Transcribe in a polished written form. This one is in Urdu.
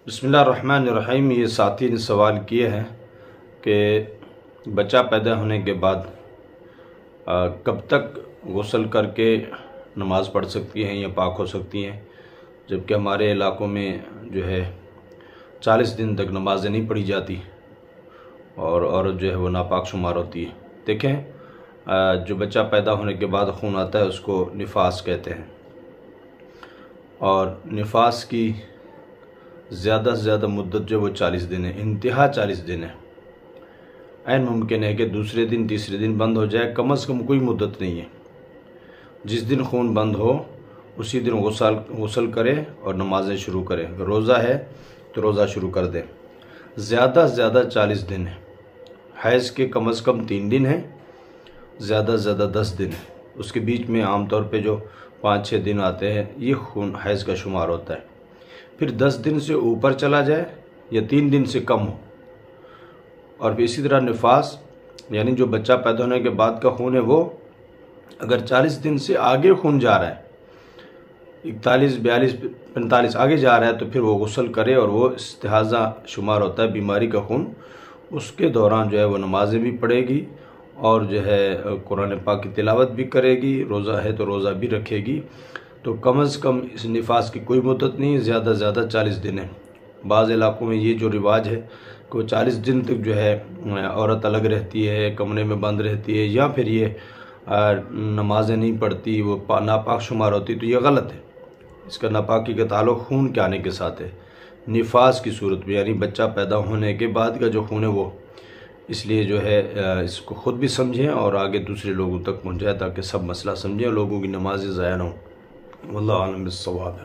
بسم اللہ الرحمن الرحیم۔ یہ ساتھی نے سوال کیے ہیں کہ بچہ پیدا ہونے کے بعد کب تک غسل کر کے نماز پڑھ سکتی ہیں یا پاک ہو سکتی ہیں، جبکہ ہمارے علاقوں میں جو ہے 40 دن تک نمازیں نہیں پڑھی جاتی اور عورت جو ہے وہ ناپاک شمار ہوتی ہے۔ دیکھیں، جو بچہ پیدا ہونے کے بعد خون آتا ہے اس کو نفاس کہتے ہیں، اور نفاس کی زیادہ سے زیادہ مدت جو وہ 40 دن ہے، انتہا 40 دن ہے۔ عین ممکن ہے کہ دوسرے دن تیسرے دن بند ہو جائے، کم از کم کوئی مدت نہیں ہے۔ جس دن خون بند ہو اسی دن غسل کرے اور نمازیں شروع کرے۔ اگر روزہ ہے تو روزہ شروع کر دے۔ زیادہ سے زیادہ 40 دن ہے۔ حیض کے کم از کم 3 دن ہیں، زیادہ سے زیادہ 10 دن ہے۔ اس کے بیچ میں عام طور پہ جو 5-6 دن آتے ہیں یہ خون حیض کا شمار ہوتا ہے۔ پھر 10 دن سے اوپر چلا جائے یا 3 دن سے کم ہو، اور پھر اسی طرح نفاس یعنی جو بچہ پیدا ہونے کے بعد کا خون ہے، وہ اگر 40 دن سے آگے خون جا رہا ہے، 41، 42، 45 آگے جا رہا ہے، تو پھر وہ غسل کرے اور وہ استحاضہ شمار ہوتا ہے، بیماری کا خون۔ اس کے دوران جو ہے وہ نمازیں بھی پڑھے گی اور جو ہے قرآن پاک کی تلاوت بھی کرے گی، روزہ ہے تو روزہ بھی رکھے گی۔ تو کم از کم اس نفاس کی کوئی مدت نہیں، زیادہ سے زیادہ 40 دن ہے۔ بعض علاقوں میں یہ جو رواج ہے کہ وہ 40 دن تک جو ہے عورت الگ رہتی ہے، کمرے میں بند رہتی ہے، یا پھر یہ نمازیں نہیں پڑھتی، وہ ناپاک شمار ہوتی، تو یہ غلط ہے۔ اس کا ناپاکی کا تعلق خون کے آنے کے ساتھ ہے، نفاس کی صورت میں، یعنی بچہ پیدا ہونے کے بعد کا جو خون ہے وہ۔ اس لیے جو ہے اس کو خود بھی سمجھیں اور آگے دوسرے لوگوں تک پہنچائیں، تاکہ سب مسئلہ سمجھیں اور لوگوں کی نمازیں ضائع نہ ہوں۔ واللہ اعلم بالصواب۔